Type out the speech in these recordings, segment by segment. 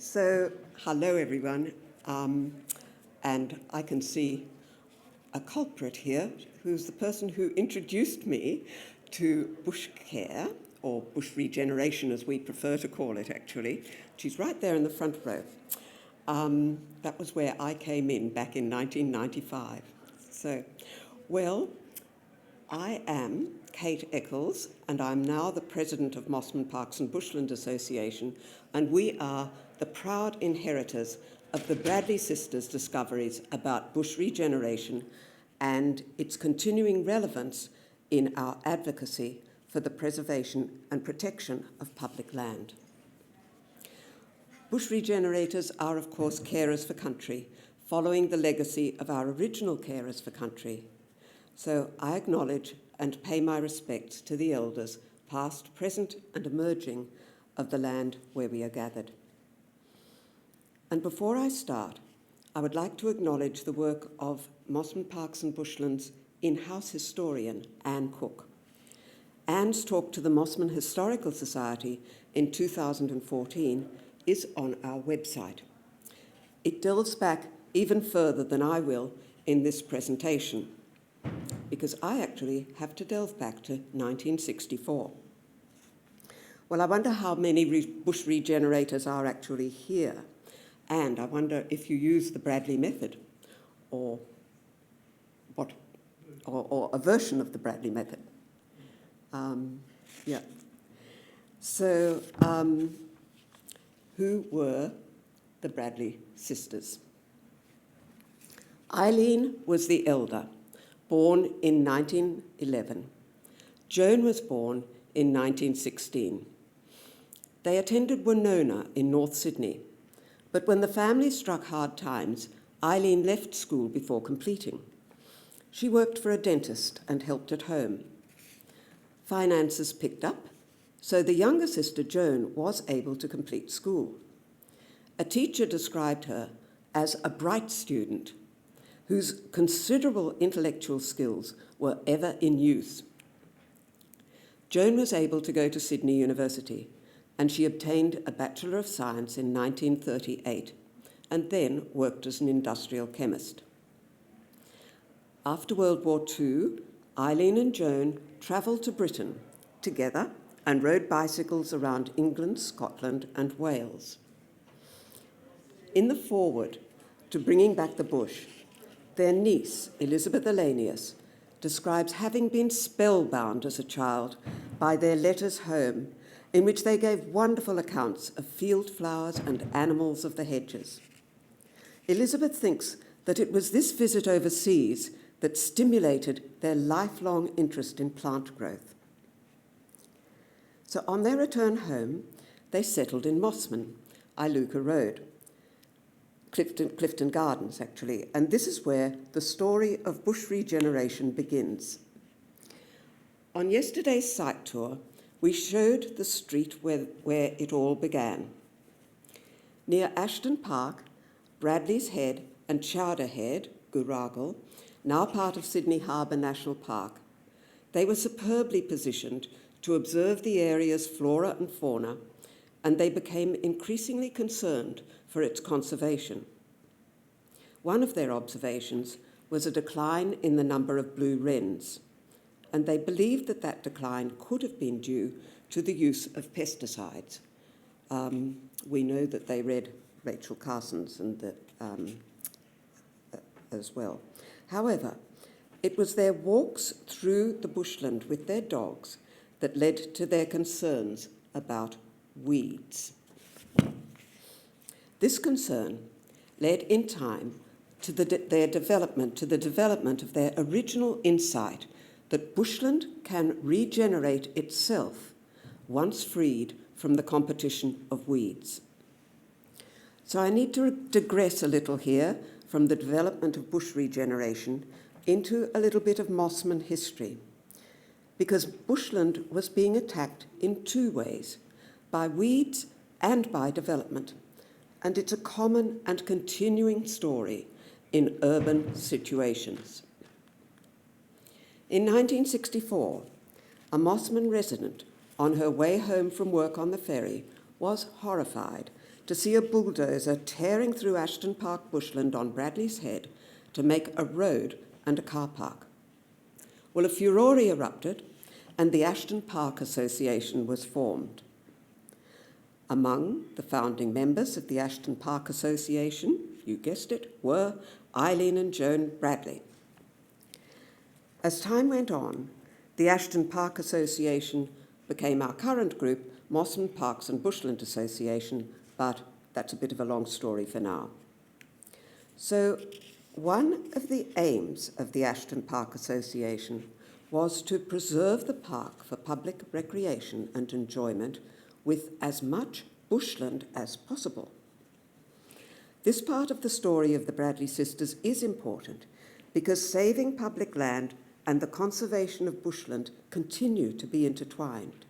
So, hello everyone, and I can see a culprit here who's the person who introduced me to bush care, or bush regeneration as we prefer to call it actually. She's right there in the front row. That was where I came in back in 1995. So, well, I am Kate Eccles, and I'm now the president of Mosman Parks Bushland Association, and we are the proud inheritors of the Bradley sisters' discoveries about bush regeneration and its continuing relevance in our advocacy for the preservation and protection of public land. Bush regenerators are, of course, carers for country, following the legacy of our original carers for country. So I acknowledge and pay my respects to the elders, past, present, and emerging, of the land where we are gathered. And before I start, I would like to acknowledge the work of Mosman Parks Bushland's in-house historian, Anne Cook. Anne's talk to the Mosman Historical Society in 2014 is on our website. It delves back even further than I will in this presentation, because I actually have to delve back to 1964. Well, I wonder how many bush regenerators are actually here, and I wonder if you use the Bradley method, or a version of the Bradley method. Yeah. So, who were the Bradley sisters? Eileen was the elder, born in 1911. Joan was born in 1916. They attended Winona in North Sydney, but when the family struck hard times, Eileen left school before completing. She worked for a dentist and helped at home. Finances picked up, so the younger sister, Joan, was able to complete school. A teacher described her as a bright student whose considerable intellectual skills were ever in use. Joan was able to go to Sydney University, and she obtained a Bachelor of Science in 1938, and then worked as an industrial chemist. After World War II, Eileen and Joan travelled to Britain together and rode bicycles around England, Scotland, and Wales. In the foreword to Bringing Back the Bush, their niece, Elizabeth Alanius, describes having been spellbound as a child by their letters home, in which they gave wonderful accounts of field flowers and animals of the hedges. Elizabeth thinks that it was this visit overseas that stimulated their lifelong interest in plant growth. So on their return home, they settled in Mosman, Iluka Road, Clifton Gardens, actually, and this is where the story of bush regeneration begins. On yesterday's site tour, we showed the street where it all began. Near Ashton Park, Bradley's Head and Chowder Head, Guragal, now part of Sydney Harbour National Park, they were superbly positioned to observe the area's flora and fauna, and they became increasingly concerned for its conservation. One of their observations was a decline in the number of blue wrens, and they believed that that decline could have been due to the use of pesticides. We know that they read Rachel Carson's and that as well. However, it was their walks through the bushland with their dogs that led to their concerns about weeds. This concern led in time to the development of their original insight that bushland can regenerate itself once freed from the competition of weeds. So I need to digress a little here from the development of bush regeneration into a little bit of Mosman history, because bushland was being attacked in two ways, by weeds and by development, and it's a common and continuing story in urban situations. In 1964, a Mosman resident, on her way home from work on the ferry, was horrified to see a bulldozer tearing through Ashton Park Bushland on Bradley's Head to make a road and a car park. Well, a furore erupted, and the Ashton Park Association was formed. Among the founding members of the Ashton Park Association, you guessed it, were Eileen and Joan Bradley. As time went on, the Ashton Park Association became our current group, Mosman Parks Bushland Association, but that's a bit of a long story for now. So one of the aims of the Ashton Park Association was to preserve the park for public recreation and enjoyment with as much bushland as possible. This part of the story of the Bradley sisters is important because saving public land and the conservation of bushland continue to be intertwined.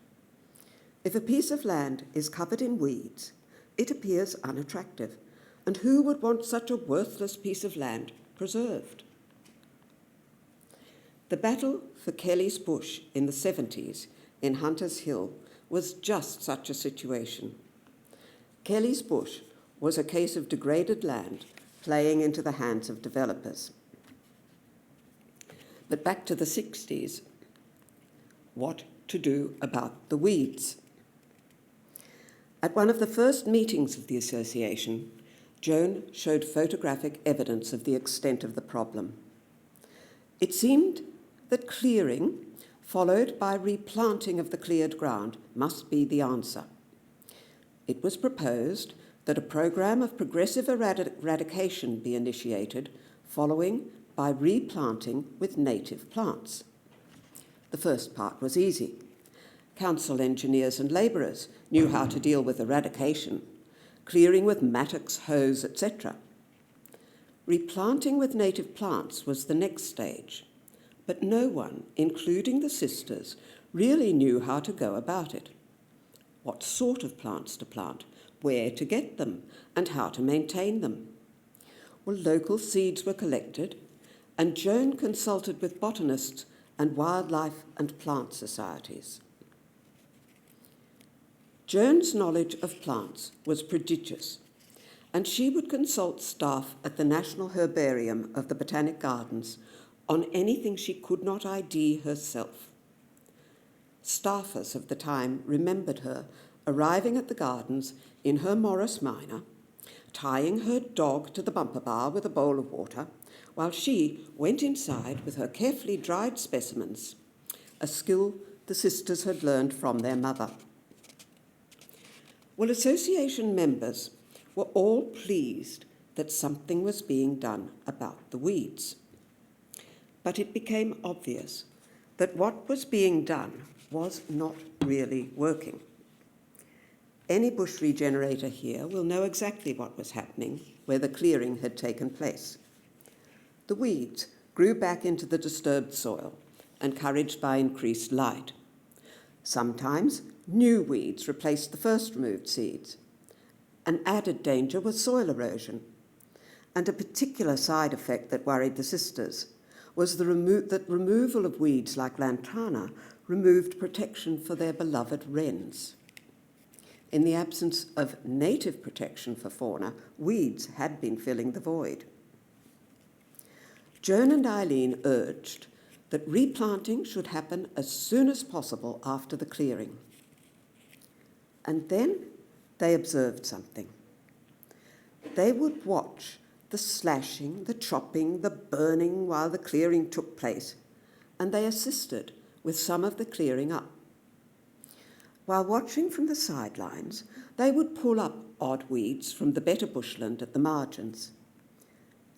If a piece of land is covered in weeds, it appears unattractive, and who would want such a worthless piece of land preserved? The battle for Kelly's Bush in the 70s in Hunters Hill was just such a situation. Kelly's Bush was a case of degraded land playing into the hands of developers. But back to the 60s, what to do about the weeds? At one of the first meetings of the association, Joan showed photographic evidence of the extent of the problem. It seemed that clearing, followed by replanting of the cleared ground, must be the answer. It was proposed that a program of progressive eradication be initiated, following by replanting with native plants. The first part was easy. Council engineers and labourers knew how to deal with eradication, clearing with mattocks, hoes, etc. Replanting with native plants was the next stage, but no one, including the sisters, really knew how to go about it. What sort of plants to plant, where to get them, and how to maintain them. Well, local seeds were collected, and Joan consulted with botanists and wildlife and plant societies. Joan's knowledge of plants was prodigious, and she would consult staff at the National Herbarium of the Botanic Gardens on anything she could not ID herself. Staffers of the time remembered her arriving at the gardens in her Morris Minor, tying her dog to the bumper bar with a bowl of water, while she went inside with her carefully dried specimens, a skill the sisters had learned from their mother. Well, association members were all pleased that something was being done about the weeds. But it became obvious that what was being done was not really working. Any bush regenerator here will know exactly what was happening where the clearing had taken place. The weeds grew back into the disturbed soil, encouraged by increased light. Sometimes new weeds replaced the first removed seeds. An added danger was soil erosion, and a particular side effect that worried the sisters was that removal of weeds like lantana removed protection for their beloved wrens. In the absence of native protection for fauna, weeds had been filling the void. Joan and Eileen urged that replanting should happen as soon as possible after the clearing. And then they observed something. They would watch the slashing, the chopping, the burning while the clearing took place, and they assisted with some of the clearing up. While watching from the sidelines, they would pull up odd weeds from the better bushland at the margins.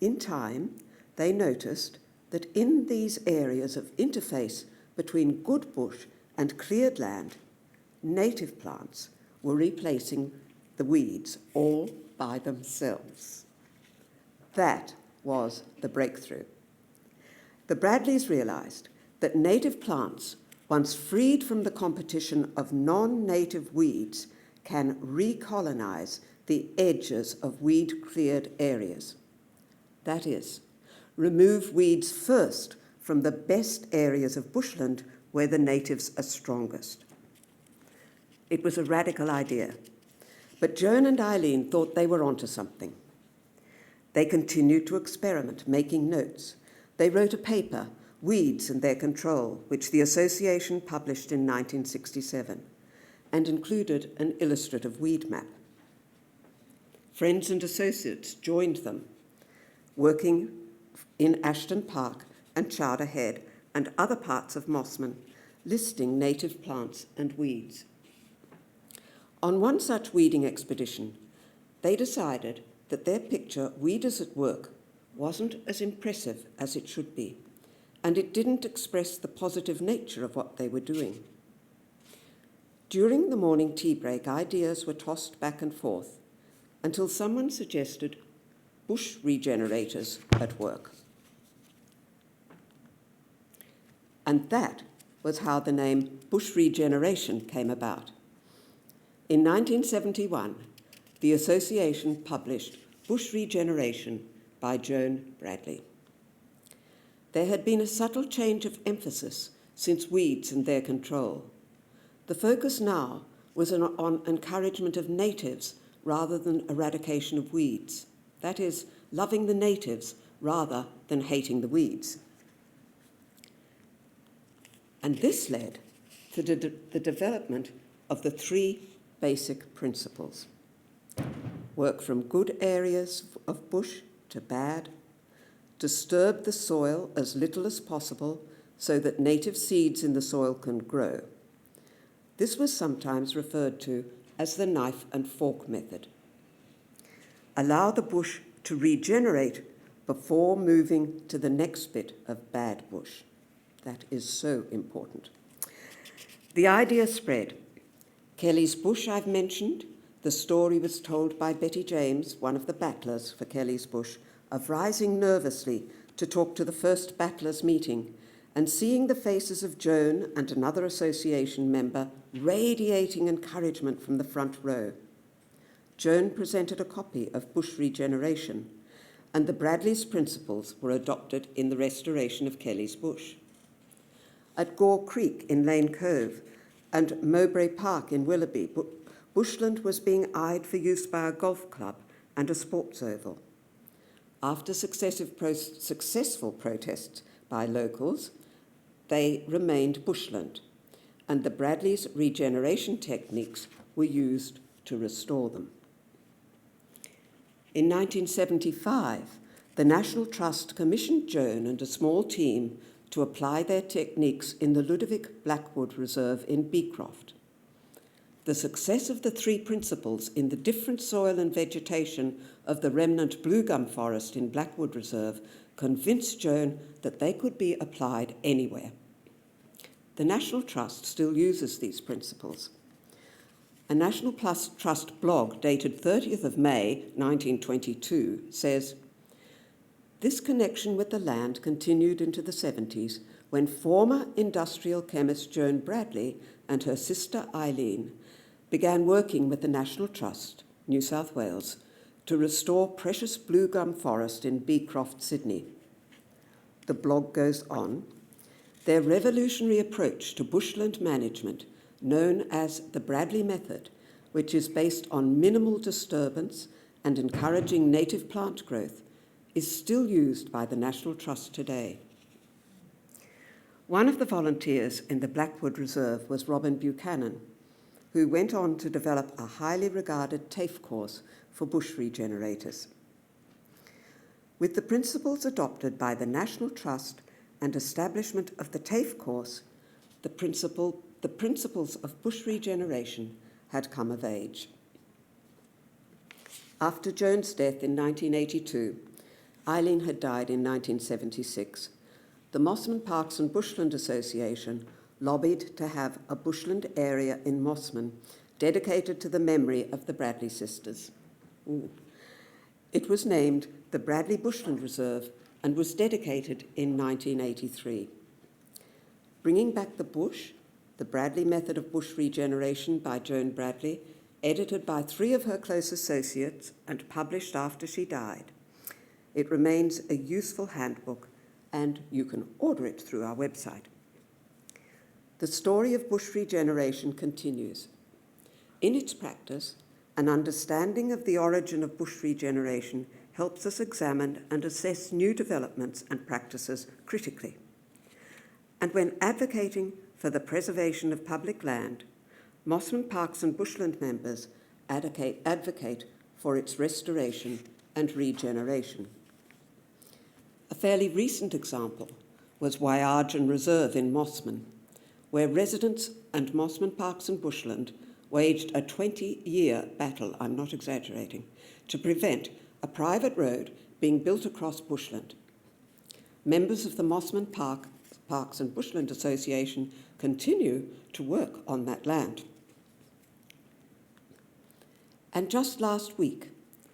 In time, they noticed that in these areas of interface between good bush and cleared land, native plants were replacing the weeds all by themselves. That was the breakthrough. The Bradleys realized that native plants, once freed from the competition of non-native weeds, can recolonize the edges of weed-cleared areas. That is, remove weeds first from the best areas of bushland where the natives are strongest. It was a radical idea, But Joan and Eileen thought they were onto something. They continued to experiment, making notes. They wrote a paper, Weeds and Their Control, which the association published in 1967, and included an illustrative weed map. Friends and associates joined them, working in Ashton Park and Chowder Head and other parts of Mosman, listing native plants and weeds. On one such weeding expedition, they decided that their picture, Weeders at Work, wasn't as impressive as it should be, and it didn't express the positive nature of what they were doing. During the morning tea break, ideas were tossed back and forth until someone suggested bush regenerators at work. And that was how the name Bush Regeneration came about. In 1971, the association published Bush Regeneration by Joan Bradley. There had been a subtle change of emphasis since Weeds and Their Control. The focus now was on encouragement of natives rather than eradication of weeds. That is, loving the natives rather than hating the weeds. And this led to the development of the three basic principles. Work from good areas of bush to bad, disturb the soil as little as possible so that native seeds in the soil can grow. This was sometimes referred to as the knife and fork method. Allow the bush to regenerate before moving to the next bit of bad bush. That is so important. The idea spread. Kelly's Bush I've mentioned. The story was told by Betty James, one of the battlers for Kelly's Bush, of rising nervously to talk to the first battlers' meeting and seeing the faces of Joan and another association member radiating encouragement from the front row. Joan presented a copy of Bush Regeneration, and the Bradleys' principles were adopted in the restoration of Kelly's Bush. At Gore Creek in Lane Cove and Mowbray Park in Willoughby, bushland was being eyed for use by a golf club and a sports oval. After successful protests by locals, they remained bushland, and the Bradleys' regeneration techniques were used to restore them. In 1975, the National Trust commissioned Joan and a small team to apply their techniques in the Ludovic Blackwood Reserve in Beecroft. The success of the three principles in the different soil and vegetation of the remnant bluegum forest in Blackwood Reserve convinced Joan that they could be applied anywhere. The National Trust still uses these principles. A National Trust blog dated 30th of May 1922 says, "This connection with the land continued into the 70s when former industrial chemist Joan Bradley and her sister Eileen began working with the National Trust, New South Wales, to restore precious bluegum forest in Beecroft, Sydney." The blog goes on, "Their revolutionary approach to bushland management, known as the Bradley method, which is based on minimal disturbance and encouraging native plant growth, is still used by the National Trust today." One of the volunteers in the Blackwood Reserve was Robin Buchanan, who went on to develop a highly regarded TAFE course for bush regenerators. With the principles adopted by the National Trust and establishment of the TAFE course, the principles of bush regeneration had come of age. After Joan's death in 1982, Eileen had died in 1976. The Mosman Parks Bushland Association lobbied to have a bushland area in Mosman dedicated to the memory of the Bradley sisters. It was named the Bradley Bushland Reserve and was dedicated in 1983. Bringing Back the Bush, the Bradley Method of Bush Regeneration by Joan Bradley, edited by 3 of her close associates and published after she died. It remains a useful handbook, and you can order it through our website. The story of bush regeneration continues. In its practice, An understanding of the origin of bush regeneration helps us examine and assess new developments and practices critically. And when advocating for the preservation of public land, Mosman Parks and Bushland members advocate for its restoration and regeneration. A fairly recent example was Waiargin Reserve in Mosman, where residents and Mosman Parks and Bushland waged a 20-year battle, I'm not exaggerating, to prevent a private road being built across bushland. Members of the Mosman Parks and Bushland Association continue to work on that land. And just last week,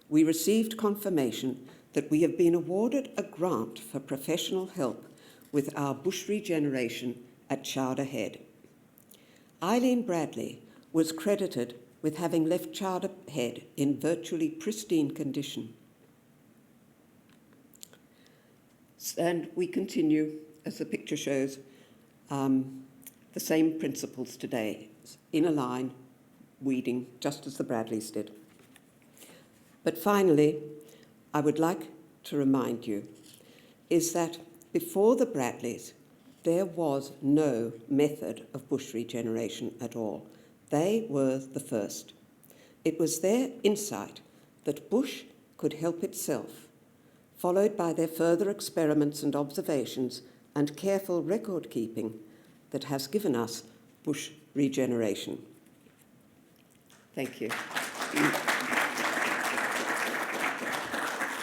we received confirmation that we have been awarded a grant for professional help with our bush regeneration at Chowder Head. Eileen Bradley was credited with having left Chowder Head in virtually pristine condition. And we continue, as the picture shows, the same principles today, in a line, weeding, just as the Bradleys did. But finally, I would like to remind you, is that before the Bradleys, there was no method of bush regeneration at all. They were the first. It was their insight that bush could help itself, followed by their further experiments and observations and careful record keeping, that has given us bush regeneration. Thank you.